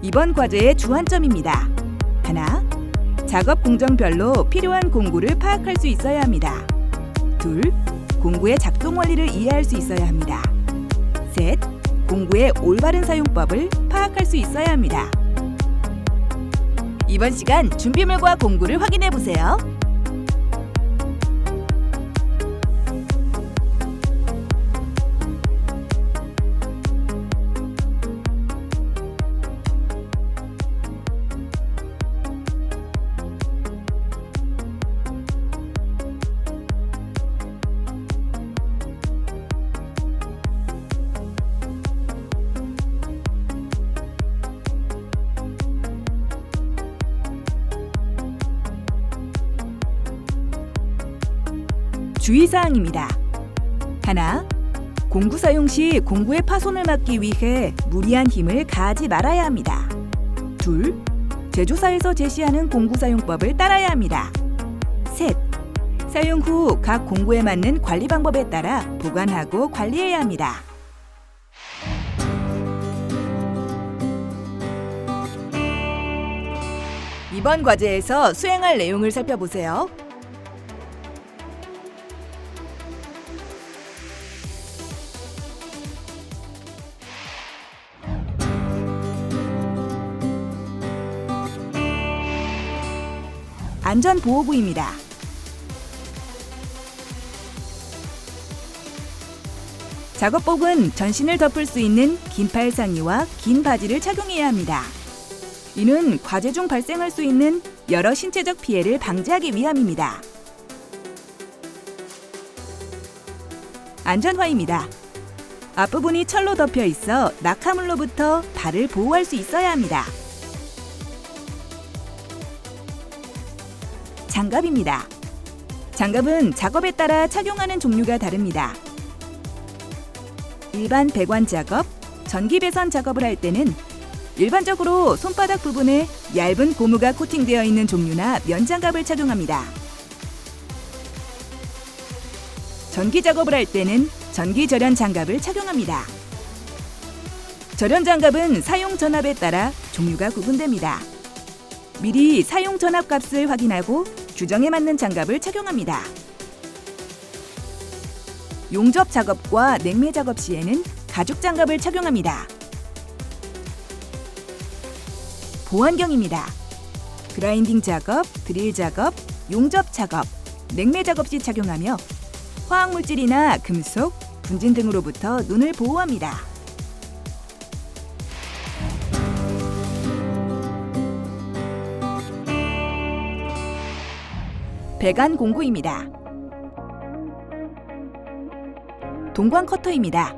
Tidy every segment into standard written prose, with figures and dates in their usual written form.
이번 과제의 주안점입니다. 하나, 작업 공정별로 필요한 공구를 파악할 수 있어야 합니다. 둘, 공구의 작동 원리를 이해할 수 있어야 합니다. 셋, 공구의 올바른 사용법을 파악할 수 있어야 합니다. 이번 시간 준비물과 공구를 확인해 보세요. 주의사항입니다. 하나, 공구 사용 시 공구의 파손을 막기 위해 무리한 힘을 가하지 말아야 합니다. 둘, 제조사에서 제시하는 공구 사용법을 따라야 합니다. 셋, 사용 후 각 공구에 맞는 관리 방법에 따라 보관하고 관리해야 합니다. 이번 과제에서 수행할 내용을 살펴보세요. 안전보호구입니다. 작업복은 전신을 덮을 수 있는 긴팔 상의와 긴 바지를 착용해야 합니다. 이는 과제 중 발생할 수 있는 여러 신체적 피해를 방지하기 위함입니다. 안전화입니다. 앞부분이 철로 덮여 있어 낙하물로부터 발을 보호할 수 있어야 합니다. 장갑입니다. 장갑은 작업에 따라 착용하는 종류가 다릅니다. 일반 배관 작업, 전기 배선 작업을 할 때는 일반적으로 손바닥 부분에 얇은 고무가 코팅되어 있는 종류나 면장갑을 착용합니다. 전기 작업을 할 때는 전기 절연 장갑을 착용합니다. 절연 장갑은 사용 전압에 따라 종류가 구분됩니다. 미리 사용 전압 값을 확인하고 규정에 맞는 장갑을 착용합니다. 용접 작업과 냉매 작업 시에는 가죽 장갑을 착용합니다. 보안경입니다. 그라인딩 작업, 드릴 작업, 용접 작업, 냉매 작업 시 착용하며 화학물질이나 금속, 분진 등으로부터 눈을 보호합니다. 배관 공구입니다. 동관 커터입니다.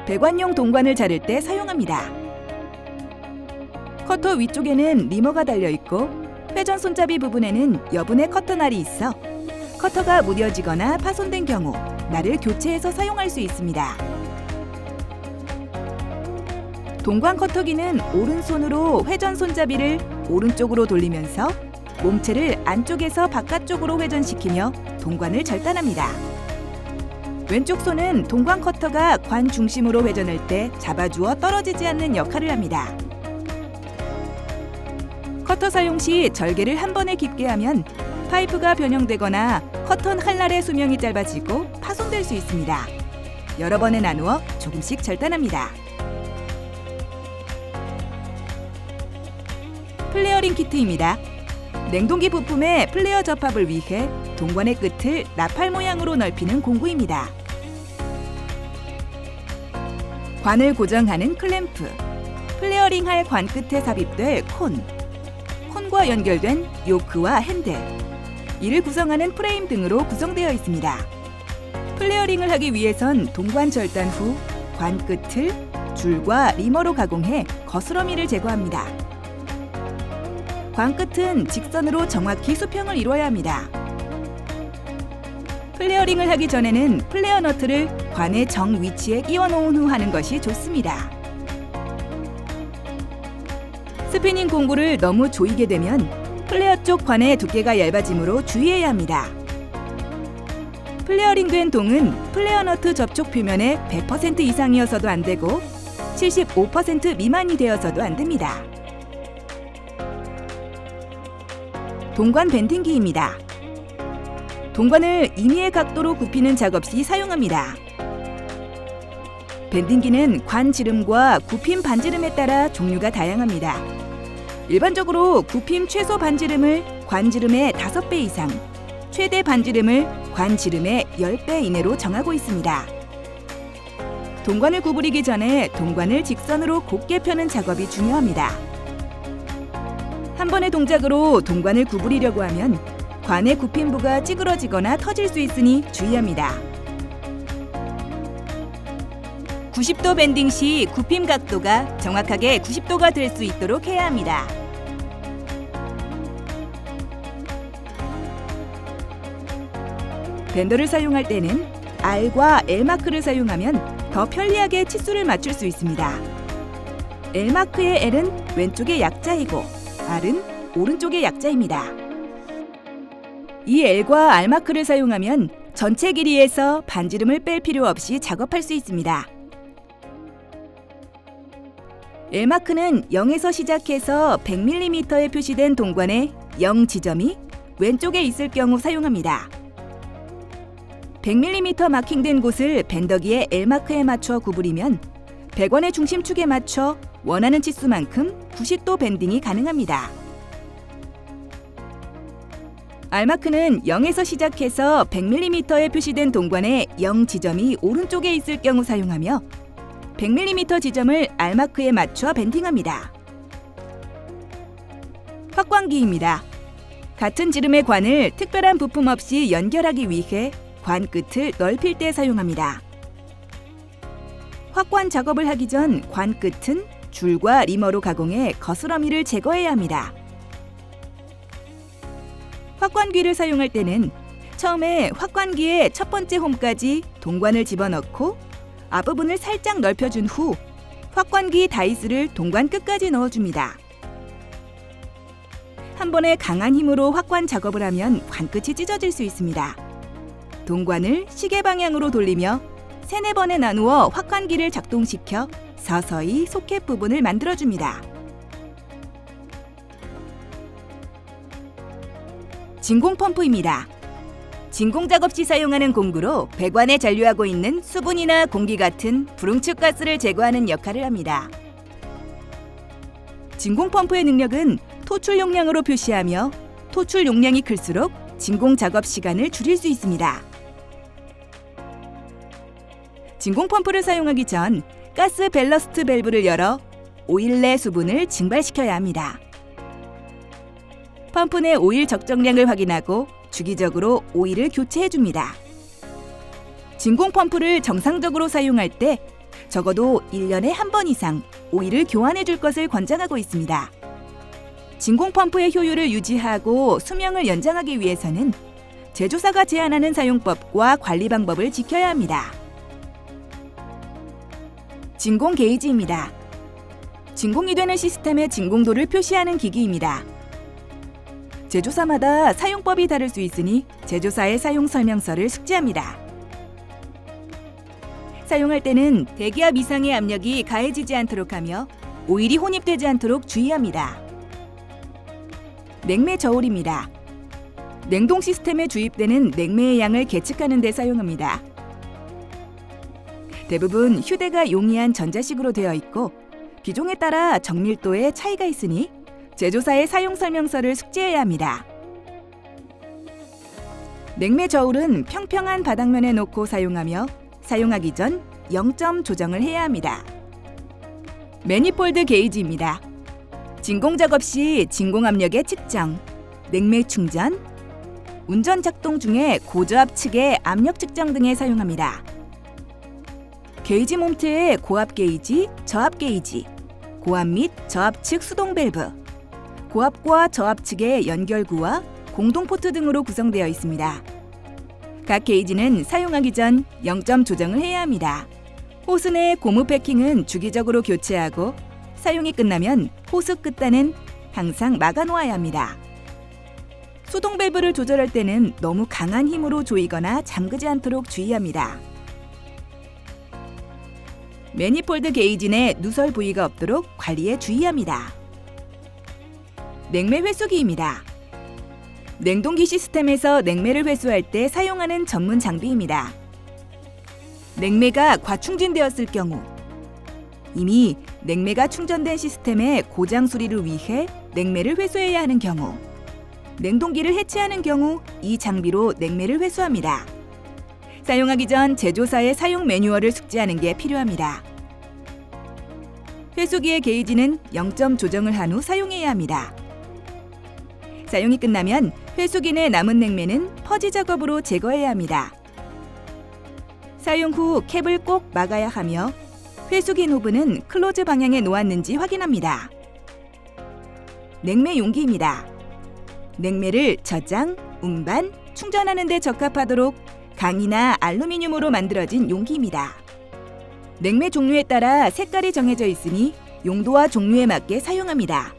배관용 동관을 자를 때 사용합니다. 커터 위쪽에는 리머가 달려있고 회전 손잡이 부분에는 여분의 커터날이 있어 커터가 무뎌지거나 파손된 경우 날을 교체해서 사용할 수 있습니다. 동관 커터기는 오른손으로 회전 손잡이를 오른쪽으로 돌리면서 몸체를 안쪽에서 바깥쪽으로 회전시키며 동관을 절단합니다. 왼쪽 손은 동관 커터가 관 중심으로 회전할 때 잡아주어 떨어지지 않는 역할을 합니다. 커터 사용 시 절개를 한 번에 깊게 하면 파이프가 변형되거나 커터 칼날의 수명이 짧아지고 파손될 수 있습니다. 여러 번에 나누어 조금씩 절단합니다. 플레어링 키트입니다. 냉동기 부품의 플레어 접합을 위해 동관의 끝을 나팔 모양으로 넓히는 공구입니다. 관을 고정하는 클램프, 플레어링할 관 끝에 삽입될 콘과 연결된 요크와 핸들, 이를 구성하는 프레임 등으로 구성되어 있습니다. 플레어링을 하기 위해선 동관 절단 후 관 끝을 줄과 리머로 가공해 거스러미를 제거합니다. 관 끝은 직선으로 정확히 수평을 이루어야 합니다. 플레어링을 하기 전에는 플레어 너트를 관의 정 위치에 끼워 놓은 후 하는 것이 좋습니다. 스피닝 공구를 너무 조이게 되면 플레어 쪽 관의 두께가 얇아지므로 주의해야 합니다. 플레어링된 동은 플레어 너트 접촉 표면의 100% 이상이어서도 안 되고 75% 미만이 되어서도 안 됩니다. 동관 밴딩기입니다. 동관을 임의의 각도로 굽히는 작업 시 사용합니다. 밴딩기는 관 지름과 굽힘 반지름에 따라 종류가 다양합니다. 일반적으로 굽힘 최소 반지름을 관 지름의 5배 이상, 최대 반지름을 관 지름의 10배 이내로 정하고 있습니다. 동관을 구부리기 전에 동관을 직선으로 곧게 펴는 작업이 중요합니다. 한 번의 동작으로 동관을 구부리려고 하면 관의 굽힘부가 찌그러지거나 터질 수 있으니 주의합니다. 90도 밴딩 시 굽힘 각도가 정확하게 90도가 될 수 있도록 해야 합니다. 밴더를 사용할 때는 R과 L마크를 사용하면 더 편리하게 치수를 맞출 수 있습니다. L마크의 L은 왼쪽의 약자이고 R은 오른쪽의 약자입니다. 이 L과 R마크를 사용하면 전체 길이에서 반지름을 뺄 필요 없이 작업할 수 있습니다. L마크는 0에서 시작해서 100mm에 표시된 동관의 0 지점이 왼쪽에 있을 경우 사용합니다. 100mm 마킹된 곳을 밴더기의 L마크에 맞춰 구부리면 배관의 중심축에 맞춰 원하는 치수만큼 90도 밴딩이 가능합니다. R마크는 0에서 시작해서 100mm에 표시된 동관의 0 지점이 오른쪽에 있을 경우 사용하며 100mm 지점을 R마크에 맞춰 밴딩합니다. 확관기입니다. 같은 지름의 관을 특별한 부품 없이 연결하기 위해 관 끝을 넓힐 때 사용합니다. 확관 작업을 하기 전 관 끝은 줄과 리머로 가공해 거스러미를 제거해야 합니다. 확관기를 사용할 때는 처음에 확관기의 첫 번째 홈까지 동관을 집어넣고 앞부분을 살짝 넓혀준 후 확관기 다이스를 동관 끝까지 넣어줍니다. 한 번에 강한 힘으로 확관 작업을 하면 관끝이 찢어질 수 있습니다. 동관을 시계 방향으로 돌리며 3-4번에 나누어 확관기를 작동시켜 서서히 소켓 부분을 만들어줍니다. 진공 펌프입니다. 진공 작업 시 사용하는 공구로 배관에 잔류하고 있는 수분이나 공기 같은 불응축 가스를 제거하는 역할을 합니다. 진공 펌프의 능력은 토출 용량으로 표시하며 토출 용량이 클수록 진공 작업 시간을 줄일 수 있습니다. 진공 펌프를 사용하기 전 가스 밸러스트 밸브를 열어 오일 내 수분을 증발시켜야 합니다. 펌프 내 오일 적정량을 확인하고 주기적으로 오일을 교체해줍니다. 진공 펌프를 정상적으로 사용할 때 적어도 1년에 한 번 이상 오일을 교환해줄 것을 권장하고 있습니다. 진공 펌프의 효율을 유지하고 수명을 연장하기 위해서는 제조사가 제안하는 사용법과 관리 방법을 지켜야 합니다. 진공 게이지입니다. 진공이 되는 시스템의 진공도를 표시하는 기기입니다. 제조사마다 사용법이 다를 수 있으니 제조사의 사용 설명서를 숙지합니다. 사용할 때는 대기압 이상의 압력이 가해지지 않도록 하며 오일이 혼입되지 않도록 주의합니다. 냉매 저울입니다. 냉동 시스템에 주입되는 냉매의 양을 계측하는 데 사용합니다. 대부분 휴대가 용이한 전자식으로 되어 있고 기종에 따라 정밀도에 차이가 있으니 제조사의 사용 설명서를 숙지해야 합니다. 냉매 저울은 평평한 바닥면에 놓고 사용하며 사용하기 전 0점 조정을 해야 합니다. 매니폴드 게이지입니다. 진공 작업 시 진공 압력의 측정, 냉매 충전, 운전 작동 중에 고저압 측의 압력 측정 등에 사용합니다. 게이지 몸체에 고압 게이지, 저압 게이지, 고압 및 저압 측 수동 밸브, 고압과 저압 측의 연결구와 공동 포트 등으로 구성되어 있습니다. 각 게이지는 사용하기 전 0점 조정을 해야 합니다. 호스 내 고무 패킹은 주기적으로 교체하고 사용이 끝나면 호스 끝단은 항상 막아 놓아야 합니다. 수동 밸브를 조절할 때는 너무 강한 힘으로 조이거나 잠그지 않도록 주의합니다. 매니폴드 게이지 내 누설 부위가 없도록 관리에 주의합니다. 냉매 회수기입니다. 냉동기 시스템에서 냉매를 회수할 때 사용하는 전문 장비입니다. 냉매가 과충진되었을 경우, 이미 냉매가 충전된 시스템의 고장 수리를 위해 냉매를 회수해야 하는 경우, 냉동기를 해체하는 경우 이 장비로 냉매를 회수합니다. 사용하기 전 제조사의 사용 매뉴얼을 숙지하는 게 필요합니다. 회수기의 게이지는 0점 조정을 한 후 사용해야 합니다. 사용이 끝나면 회수기 내 남은 냉매는 퍼지 작업으로 제거해야 합니다. 사용 후 캡을 꼭 막아야 하며 회수기 노브는 클로즈 방향에 놓았는지 확인합니다. 냉매 용기입니다. 냉매를 저장, 운반, 충전하는 데 적합하도록 강이나 알루미늄으로 만들어진 용기입니다. 냉매 종류에 따라 색깔이 정해져 있으니 용도와 종류에 맞게 사용합니다.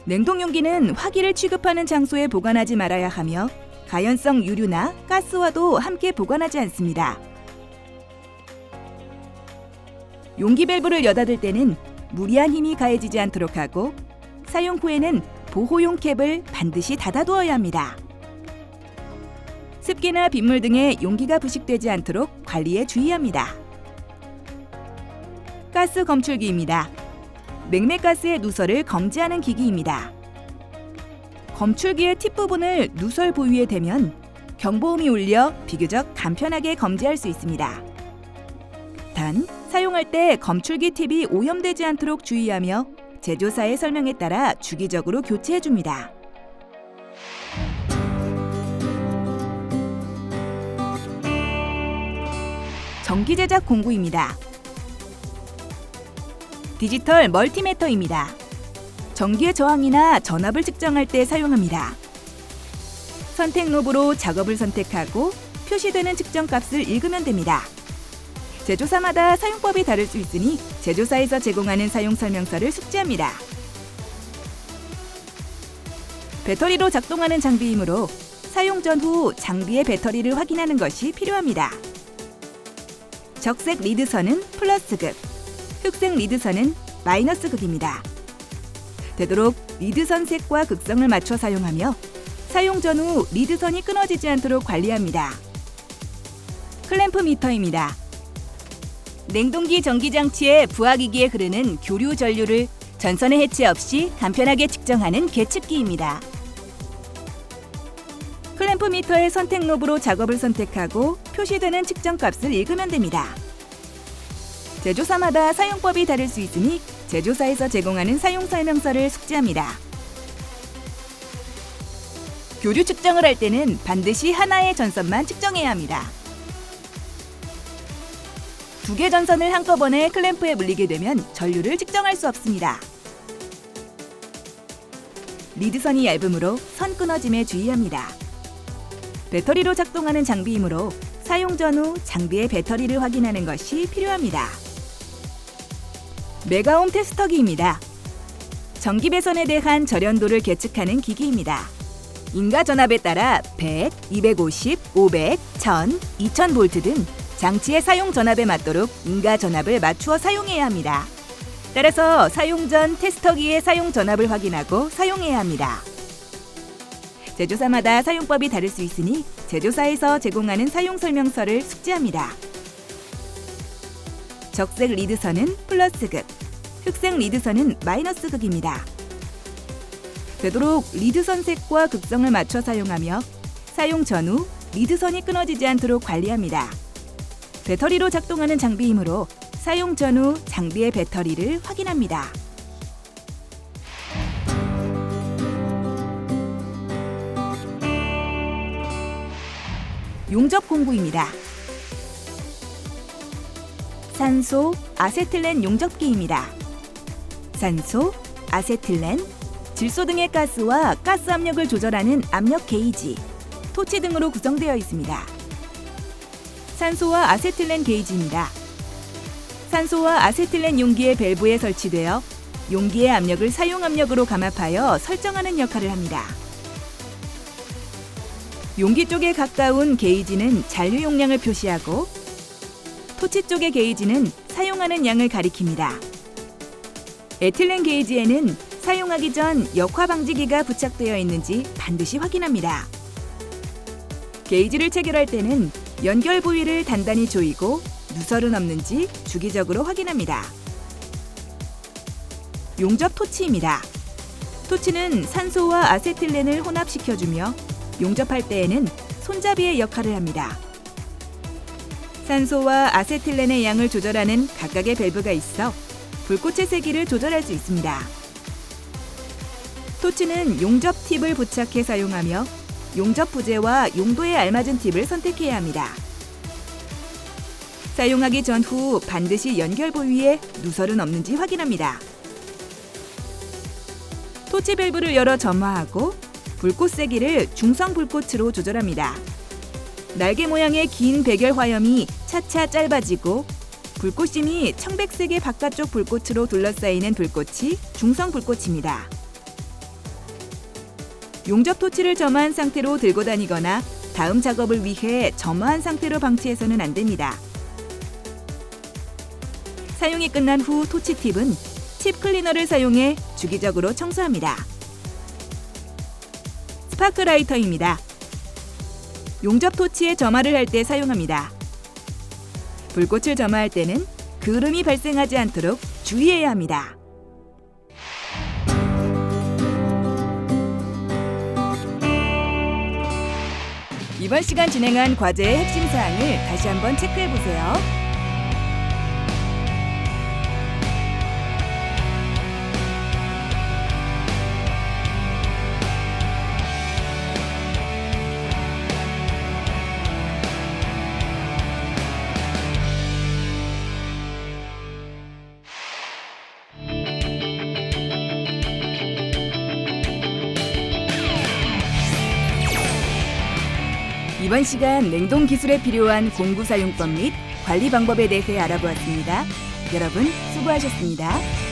냉동용기는 화기를 취급하는 장소에 보관하지 말아야 하며 가연성 유류나 가스와도 함께 보관하지 않습니다. 용기 밸브를 여닫을 때는 무리한 힘이 가해지지 않도록 하고 사용 후에는 보호용 캡을 반드시 닫아두어야 합니다. 습기나 빗물 등의 용기가 부식되지 않도록 관리에 주의합니다. 가스 검출기입니다. 냉매가스의 누설을 검지하는 기기입니다. 검출기의 팁 부분을 누설 부위에 대면 경보음이 울려 비교적 간편하게 검지할 수 있습니다. 단, 사용할 때 검출기 팁이 오염되지 않도록 주의하며 제조사의 설명에 따라 주기적으로 교체해줍니다. 전기 제작 공구입니다. 디지털 멀티미터입니다. 전기의 저항이나 전압을 측정할 때 사용합니다. 선택 노브로 작업을 선택하고 표시되는 측정값을 읽으면 됩니다. 제조사마다 사용법이 다를 수 있으니 제조사에서 제공하는 사용 설명서를 숙지합니다. 배터리로 작동하는 장비이므로 사용 전후 장비의 배터리를 확인하는 것이 필요합니다. 적색 리드선은 플러스극, 흑색 리드선은 마이너스극입니다. 되도록 리드선 색과 극성을 맞춰 사용하며 사용 전후 리드선이 끊어지지 않도록 관리합니다. 클램프 미터입니다. 냉동기 전기장치의 부하기기에 흐르는 교류 전류를 전선의 해체 없이 간편하게 측정하는 계측기입니다. 클램프 미터의 선택 노브로 작업을 선택하고 표시되는 측정값을 읽으면 됩니다. 제조사마다 사용법이 다를 수 있으니 제조사에서 제공하는 사용 설명서를 숙지합니다. 교류 측정을 할 때는 반드시 하나의 전선만 측정해야 합니다. 두 개 전선을 한꺼번에 클램프에 물리게 되면 전류를 측정할 수 없습니다. 리드선이 얇으므로 선 끊어짐에 주의합니다. 배터리로 작동하는 장비이므로 사용 전후 장비의 배터리를 확인하는 것이 필요합니다. 메가옴 테스터기입니다. 전기 배선에 대한 절연도를 계측하는 기기입니다. 인가 전압에 따라 100, 250, 500, 1000, 2000V 등 장치의 사용 전압에 맞도록 인가 전압을 맞추어 사용해야 합니다. 따라서 사용 전 테스터기의 사용 전압을 확인하고 사용해야 합니다. 제조사마다 사용법이 다를 수 있으니 제조사에서 제공하는 사용 설명서를 숙지합니다. 적색 리드선은 플러스극, 흑색 리드선은 마이너스극입니다. 되도록 리드선 색과 극성을 맞춰 사용하며 사용 전후 리드선이 끊어지지 않도록 관리합니다. 배터리로 작동하는 장비이므로 사용 전후 장비의 배터리를 확인합니다. 용접 공구입니다. 산소, 아세틸렌 용접기입니다. 산소, 아세틸렌, 질소 등의 가스와 가스 압력을 조절하는 압력 게이지, 토치 등으로 구성되어 있습니다. 산소와 아세틸렌 게이지입니다. 산소와 아세틸렌 용기의 밸브에 설치되어 용기의 압력을 사용 압력으로 감압하여 설정하는 역할을 합니다. 용기 쪽에 가까운 게이지는 잔류 용량을 표시하고 토치 쪽의 게이지는 사용하는 양을 가리킵니다. 에틸렌 게이지에는 사용하기 전 역화 방지기가 부착되어 있는지 반드시 확인합니다. 게이지를 체결할 때는 연결 부위를 단단히 조이고 누설은 없는지 주기적으로 확인합니다. 용접 토치입니다. 토치는 산소와 아세틸렌을 혼합시켜주며 용접할 때에는 손잡이의 역할을 합니다. 산소와 아세틸렌의 양을 조절하는 각각의 밸브가 있어 불꽃의 세기를 조절할 수 있습니다. 토치는 용접 팁을 부착해 사용하며 용접 부재와 용도에 알맞은 팁을 선택해야 합니다. 사용하기 전후 반드시 연결 부위에 누설은 없는지 확인합니다. 토치 밸브를 열어 점화하고 불꽃 세기를 중성 불꽃으로 조절합니다. 날개 모양의 긴 백열 화염이 차차 짧아지고 불꽃심이 청백색의 바깥쪽 불꽃으로 둘러싸이는 불꽃이 중성 불꽃입니다. 용접 토치를 점화한 상태로 들고 다니거나 다음 작업을 위해 점화한 상태로 방치해서는 안 됩니다. 사용이 끝난 후 토치 팁은 칩 클리너를 사용해 주기적으로 청소합니다. 스파크 라이터입니다. 용접 토치에 점화를 할 때 사용합니다. 불꽃을 점화할 때는 그을음이 발생하지 않도록 주의해야 합니다. 이번 시간 진행한 과제의 핵심 사항을 다시 한번 체크해 보세요. 이번 시간 냉동 기술에 필요한 공구 사용법 및 관리 방법에 대해 알아보았습니다. 여러분 수고하셨습니다.